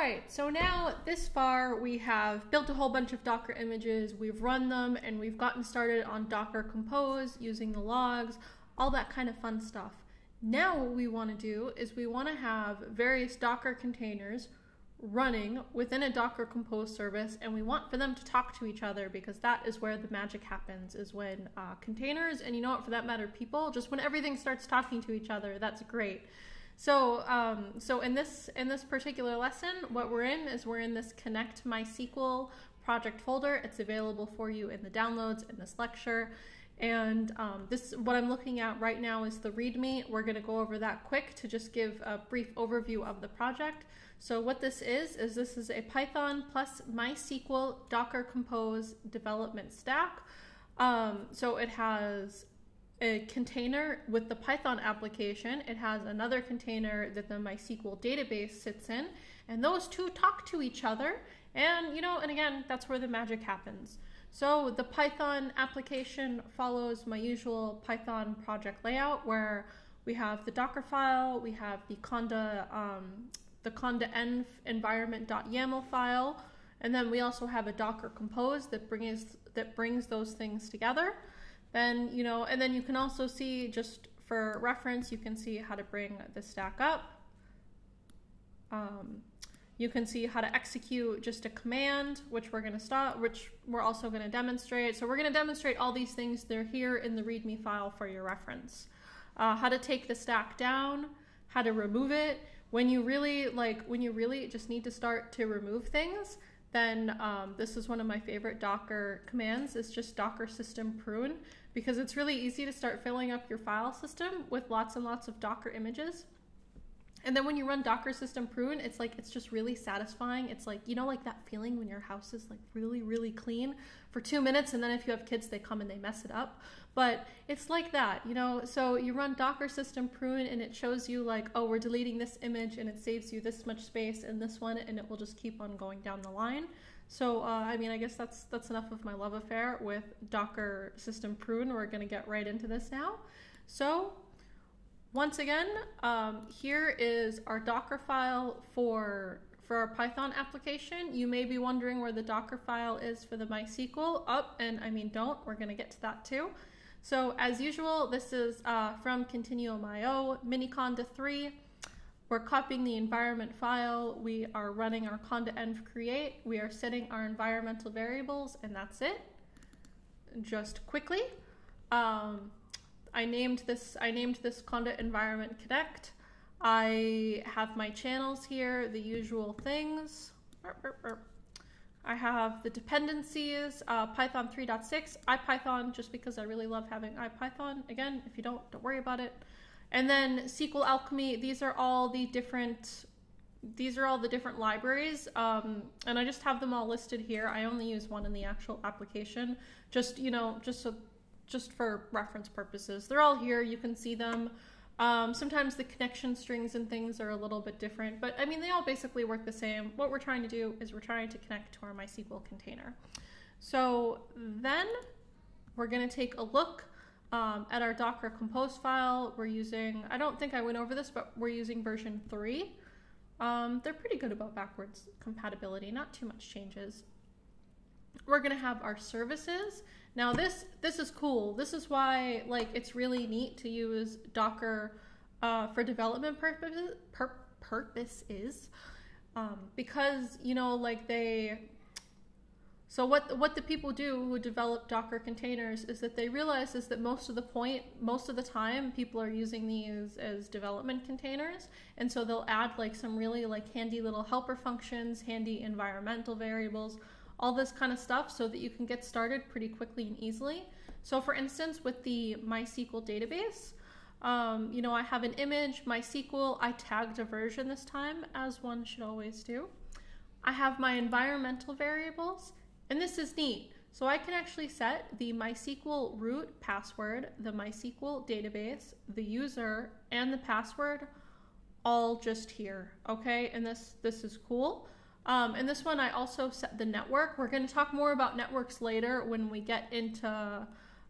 right, so now this far we have built a whole bunch of Docker images, we've run them, and we've gotten started on Docker Compose using the logs, all that kind of fun stuff. Now what we want to do is we want to have various Docker containers running within a Docker Compose service, and we want for them to talk to each other, because that is where the magic happens, is when containers, and you know what, for that matter, people, just when everything starts talking to each other, that's great. So in this particular lesson, what we're in this Connect MySQL project folder. It's available for you in the downloads in this lecture. And what I'm looking at right now is the README. We're going to go over that quick to just give a brief overview of the project. So what this is a Python plus MySQL Docker Compose development stack. So it has a container with the Python application. It has another container that the MySQL database sits in, and those two talk to each other. And and again, that's where the magic happens. So the Python application follows my usual Python project layout, where we have the Docker file, we have the conda env environment.yaml file, and then we also have a Docker Compose that brings those things together. Then and then you can also see, just for reference, you can see how to bring the stack up. You can see how to execute just a command, which we're also going to demonstrate. So we're going to demonstrate all these things. They're here in the README file for your reference. How to take the stack down, how to remove it. When you really just need to start to remove things, then this is one of my favorite Docker commands. It's just docker system prune, because it's really easy to start filling up your file system with lots and lots of Docker images. And then when you run docker system prune, it's just really satisfying. It's like, like that feeling when your house is like really, really clean for 2 minutes, and then if you have kids, they come and they mess it up. But it's like that, so you run docker system prune, and it shows you like, oh, we're deleting this image, and it saves you this much space in this one, and it will just keep on going down the line. So I guess that's enough of my love affair with docker system prune. We're going to get right into this now. So once again, here is our Docker file for our Python application. You may be wondering where the Docker file is for the MySQL. Don't. We're going to get to that too. So as usual, this is from Continuum.io, miniconda 3. We're copying the environment file. We are running our conda env create. We are setting our environmental variables, and that's it. Just quickly. I named this conda environment connect. I have my channels here, the usual things. I have the dependencies, Python 3.6, IPython, just because I really love having IPython. Again, if you don't worry about it. And then SQL Alchemy. These are all the different libraries, and I just have them all listed here. I only use one in the actual application, just for reference purposes. They're all here. You can see them. Sometimes the connection strings and things are a little bit different, but they all basically work the same. What we're trying to do is we're trying to connect to our MySQL container. So then we're going to take a look at our Docker Compose file. We're using, I don't think I went over this, but we're using version 3. They're pretty good about backwards compatibility, not too much changes. We're going to have our services. Now this is cool. This is why it's really neat to use Docker for development purposes, because so what the people do who develop Docker containers is that they realize is that most of the time people are using these as development containers, and so they'll add some really handy little helper functions, handy environmental variables, all this kind of stuff, so that you can get started pretty quickly and easily. So for instance, with the MySQL database, I have an image, MySQL, I tagged a version this time, as one should always do. I have my environmental variables, and this is neat. So I can actually set the MySQL root password, the MySQL database, the user, and the password all just here, okay? And this is cool. And this one I also set the network. We're going to talk more about networks later when we get into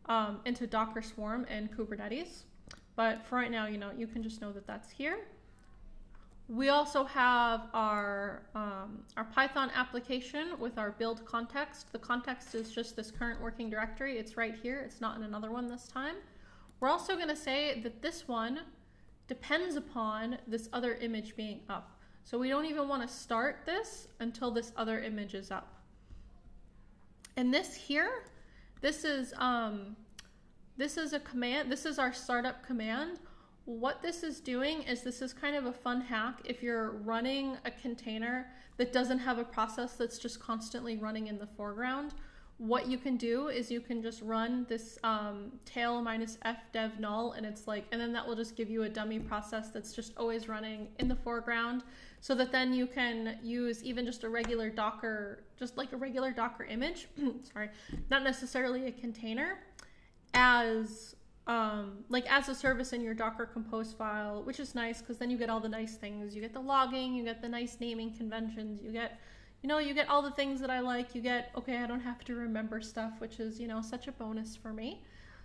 Docker Swarm and Kubernetes. But for right now, you can just know that that's here. We also have our Python application with our build context. The context is just this current working directory. It's right here. It's not in another one this time. We're also going to say that this one depends upon this other image being up. So we don't even want to start this until this other image is up. And this here, this is a command. This is our startup command. What this is doing is this is kind of a fun hack if you're running a container that doesn't have a process that's just constantly running in the foreground. What you can do is you can just run this tail -f dev null, and it's like, and then that will just give you a dummy process that's just always running in the foreground, so that then you can use even just a regular Docker, just like a regular Docker image, sorry, not necessarily a container, as as a service in your Docker Compose file, which is nice because then you get all the nice things. You get the logging, you get the nice naming conventions, you get, you get all the things that I like. You get, okay, I don't have to remember stuff, which is, such a bonus for me.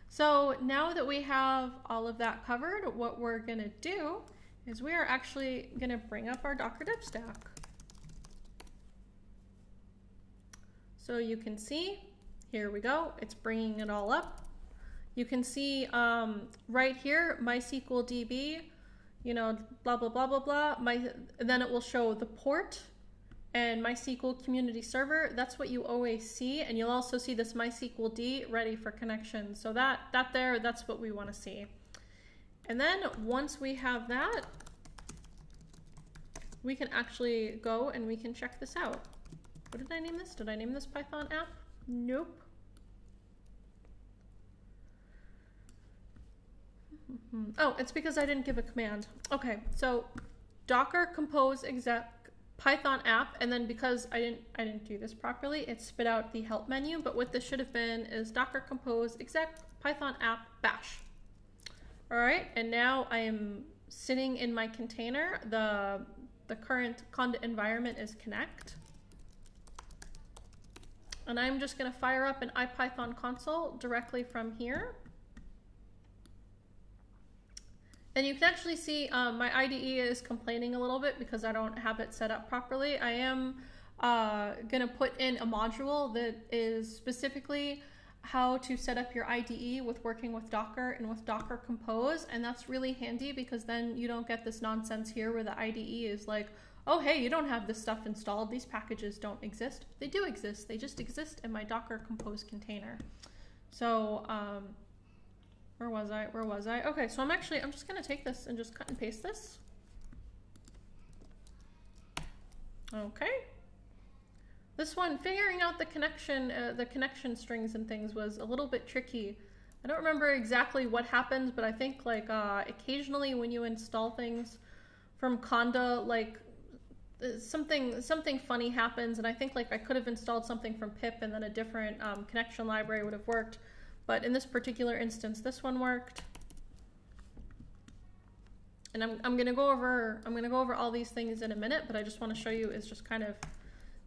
So now that we have all of that covered, what we're gonna do is we are actually gonna bring up our Docker dev stack. So you can see, here we go, it's bringing it all up. You can see right here, MySQL DB, blah, blah, blah, blah, blah. Then it will show the port and MySQL community server. That's what you always see. And you'll also see this MySQL D ready for connection. So that's what we want to see. And then once we have that, we can actually go and we can check this out. What did I name this? Did I name this Python app? Nope. Oh, it's because I didn't give a command. Okay, so Docker Compose exec Python app, and then because I didn't do this properly, it spit out the help menu, but what this should have been is Docker Compose exec Python app bash. All right, and now I am sitting in my container. The current conda environment is connect. And I'm just gonna fire up an IPython console directly from here. And you can actually see my IDE is complaining a little bit because I don't have it set up properly. I am gonna put in a module that is specifically how to set up your IDE with working with Docker and with Docker Compose. And that's really handy because then you don't get this nonsense here where the IDE is like, oh, hey, you don't have this stuff installed. These packages don't exist. They do exist. They just exist in my Docker Compose container. So, where was I? Okay, so I'm just gonna take this and just cut and paste this. Okay. This one, figuring out the connection strings and things was a little bit tricky. I don't remember exactly what happened, but I think like occasionally when you install things from Conda, like something funny happens, and I think like I could have installed something from pip and then a different connection library would have worked. But in this particular instance, this one worked. And I'm gonna go over all these things in a minute, but I just want to show you is just kind of,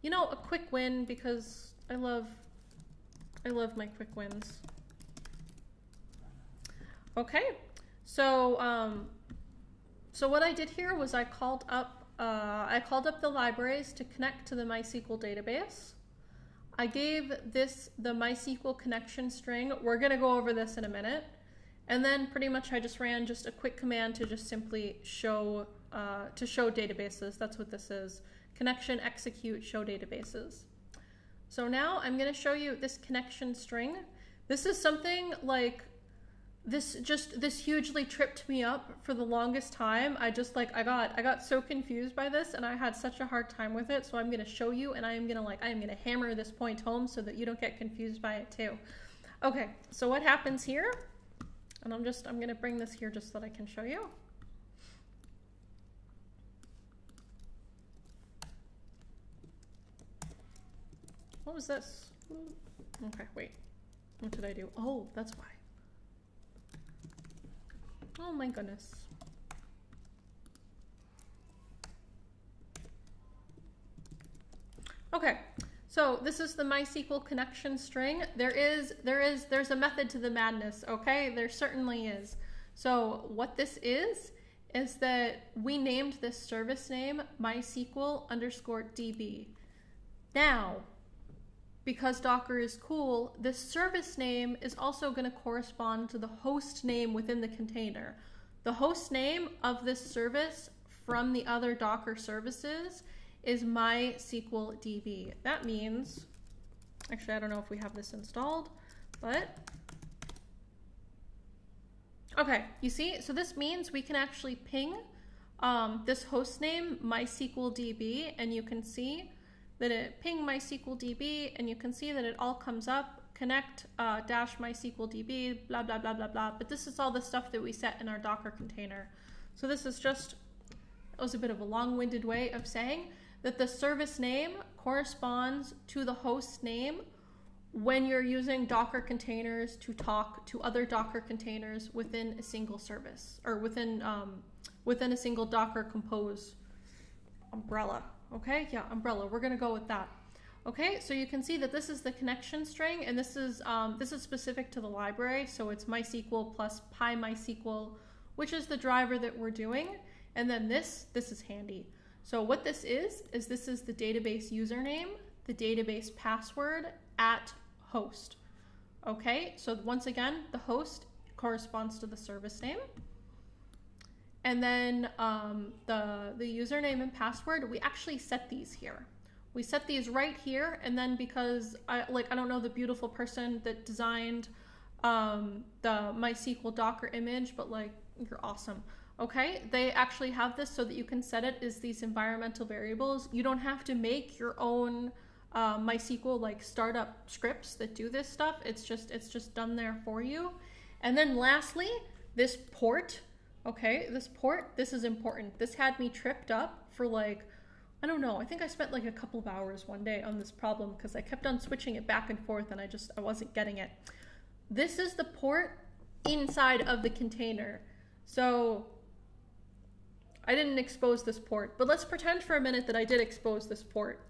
a quick win because I love my quick wins. Okay, so what I did here was I called up the libraries to connect to the MySQL database. I gave this the MySQL connection string. We're gonna go over this in a minute. And then pretty much I just ran just a quick command to just simply show databases. That's what this is. Connection execute show databases. So now I'm gonna show you this connection string. This is something like, this hugely tripped me up for the longest time. I got so confused by this and I had such a hard time with it. So I'm gonna show you and I am gonna hammer this point home so that you don't get confused by it too. Okay, so what happens here? And I'm gonna bring this here just so that I can show you. What was this? Okay, wait. What did I do? Oh, that's why. Oh my goodness. Okay, so this is the MySQL connection string. There's a method to the madness, okay? There certainly is. So what this is is that we named this service name MySQL_DB. Now, because Docker is cool, this service name is also going to correspond to the host name within the container. The host name of this service from the other Docker services is MySQLDB. That means, actually, I don't know if we have this installed, but okay, you see, so this means we can actually ping this host name MySQLDB, and you can see that it ping MySQLDB, and you can see that it all comes up, connect dash MySQLDB, blah, blah, blah, blah, blah. But this is all the stuff that we set in our Docker container. So this is just, it was a bit of a long-winded way of saying that the service name corresponds to the host name when you're using Docker containers to talk to other Docker containers within a single service, or within a single Docker Compose umbrella. Okay, yeah, umbrella, we're gonna go with that. Okay, so you can see that this is the connection string, and this is specific to the library, so it's MySQL plus PyMySQL, which is the driver that we're doing, and then this is handy. So what this is this is the database username, the database password at host. Okay, so once again, the host corresponds to the service name. And then the username and password, we actually set these here. We set these right here, and then because I don't know the beautiful person that designed the MySQL Docker image, but like, you're awesome. Okay, they actually have this so that you can set it as these environmental variables. You don't have to make your own MySQL like startup scripts that do this stuff. It's just done there for you. And then lastly, this port. Okay, this port, this is important. This had me tripped up for like, I don't know, I think I spent like a couple of hours one day on this problem because I kept on switching it back and forth and I wasn't getting it. This is the port inside of the container. So I didn't expose this port, but let's pretend for a minute that I did expose this port.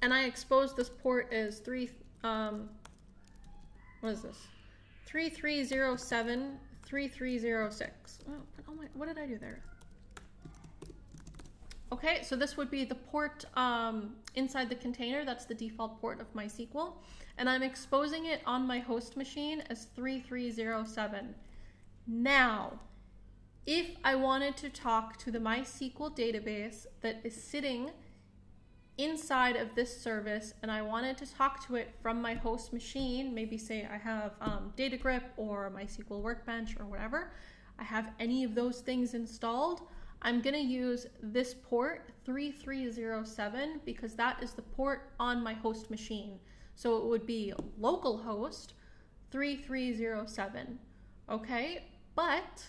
And I exposed this port as 3307 3306. Oh my, what did I do there? Okay, so this would be the port inside the container. That's the default port of MySQL. And I'm exposing it on my host machine as 3307. Now, if I wanted to talk to the MySQL database that is sitting inside of this service, and I wanted to talk to it from my host machine, maybe say I have DataGrip or MySQL Workbench or whatever, I have any of those things installed, I'm going to use this port 3307 because that is the port on my host machine. So it would be localhost 3307. Okay, but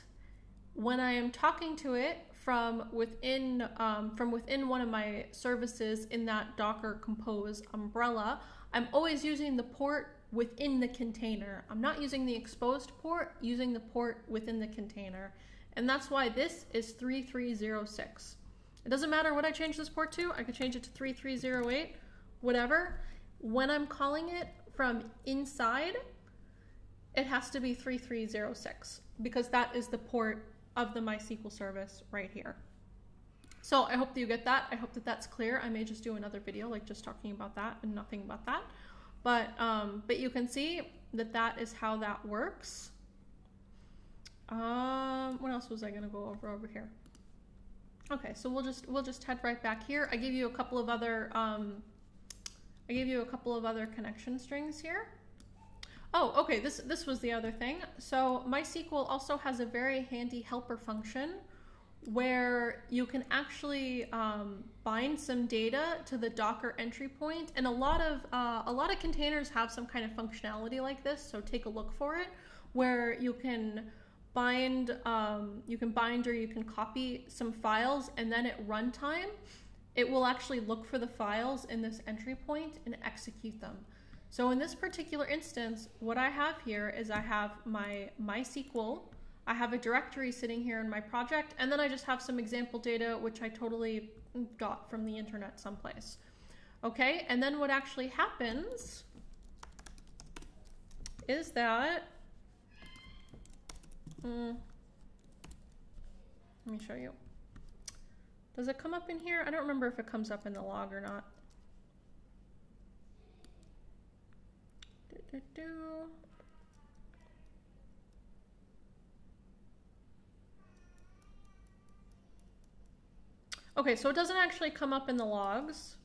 when I am talking to it from within one of my services in that Docker Compose umbrella, I'm always using the port within the container. I'm not using the exposed port, using the port within the container. And that's why this is 3306. It doesn't matter what I change this port to. I could change it to 3308, whatever. When I'm calling it from inside, it has to be 3306 because that is the port of the MySQL service right here. So I hope that you get that. I hope that that's clear. I may just do another video like just talking about that and nothing about that. But you can see that that is how that works. What else was I gonna go over here? Okay, so we'll just head right back here. I gave you a couple of other connection strings here. Oh, okay, this was the other thing. So MySQL also has a very handy helper function where you can actually bind some data to the Docker entry point, and a lot of containers have some kind of functionality like this. So take a look for it, where you can bind or you can copy some files, and then at runtime, it will actually look for the files in this entry point and execute them. So in this particular instance, what I have here is I have my MySQL, I have a directory sitting here in my project, and then I just have some example data, which I totally got from the internet someplace. Okay, and then what actually happens is that, Let me show you. Does it come up in here? I don't remember if it comes up in the log or not. Okay, so it doesn't actually come up in the logs.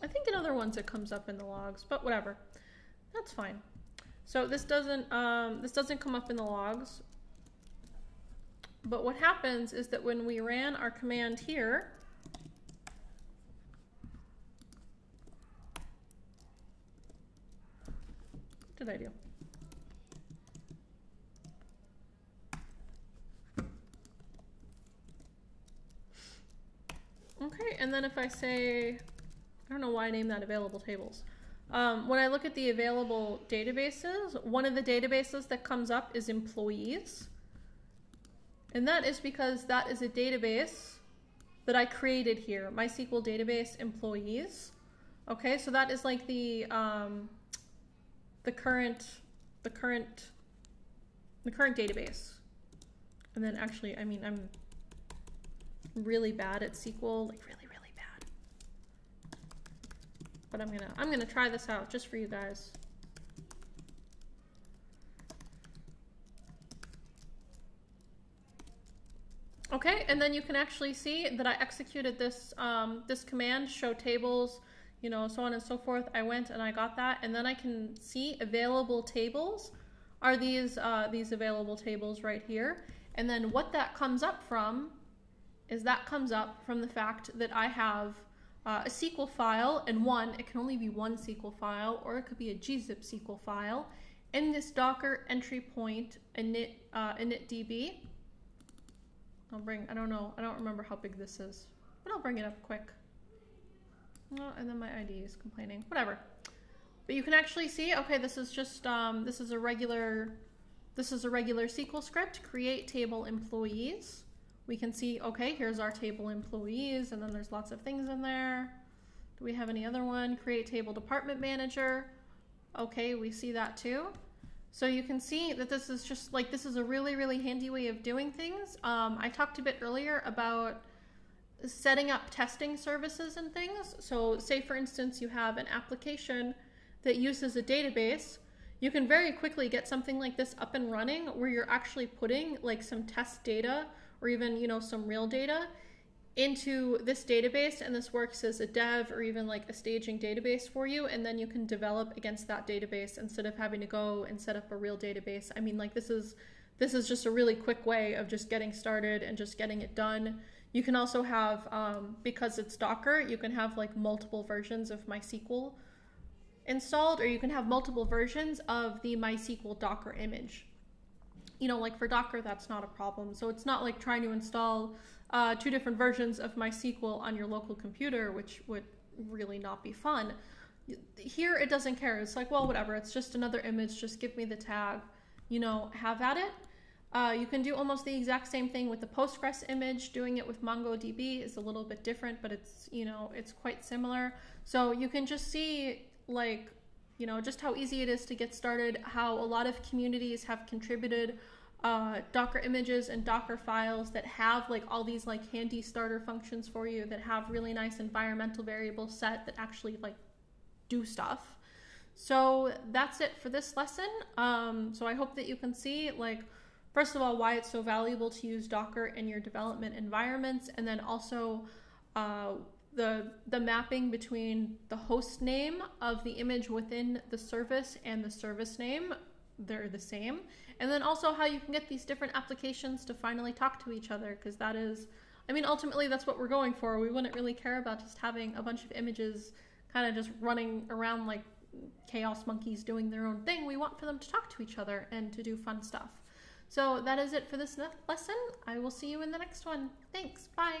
I think in other ones it comes up in the logs, but whatever. That's fine. So this doesn't come up in the logs. But what happens is that when we ran our command here, what did I do? Okay, and then if I say, I don't know why I named that available tables. When I look at the available databases, one of the databases that comes up is employees. And that is because that is a database that I created here, MySQL database employees. Okay, so that is like the current database. And then actually, I mean, I'm really bad at SQL, like really bad. But I'm gonna try this out just for you guys. Okay, and then you can actually see that I executed this this command, show tables, you know, so on and so forth. I went and I got that, and then I can see available tables are these available tables right here. And then what that comes up from is that comes up from the fact that I have a SQL file, and it can only be one SQL file, or it could be a gzip SQL file, in this Docker entry point initdb. I don't remember how big this is, but I'll bring it up quick. Oh, and then my ID is complaining, whatever. But you can actually see, okay, this is just, this is a regular SQL script, create table employees. We can see, okay, here's our table employees, and then there's lots of things in there. Do we have any other one? Create table department manager. Okay, we see that too. So you can see that this is just like, this is a really handy way of doing things. I talked a bit earlier about setting up testing services and things. So say for instance, you have an application that uses a database. You can very quickly get something like this up and running where you're actually putting like some test data or even, you know, some real data into this database, and this works as a dev or even like a staging database for you, and then you can develop against that database instead of having to go and set up a real database. I mean, like this is just a really quick way of just getting started and just getting it done. You can also have, because it's Docker, you can have like multiple versions of MySQL installed, or you can have multiple versions of the MySQL Docker image. You know, like for Docker, that's not a problem. So it's not like trying to install 2 different versions of MySQL on your local computer, which would really not be fun. Here, it doesn't care. It's like, well, whatever. It's just another image. Just give me the tag, you know, have at it. You can do almost the exact same thing with the Postgres image. Doing it with MongoDB is a little bit different, but it's, you know, it's quite similar. So you can just see, like, you know, just how easy it is to get started, how a lot of communities have contributed Docker images and Docker files that have like all these like handy starter functions for you, that have really nice environmental variables set that actually like do stuff. So that's it for this lesson. So I hope that you can see, like, first of all, why it's so valuable to use Docker in your development environments, and then also the mapping between the host name of the image within the service and the service name. They're the same. And then also how you can get these different applications to finally talk to each other, because that is, I mean, ultimately that's what we're going for. We wouldn't really care about just having a bunch of images kind of just running around like chaos monkeys doing their own thing. We want for them to talk to each other and to do fun stuff. So that is it for this lesson. I will see you in the next one. Thanks. Bye.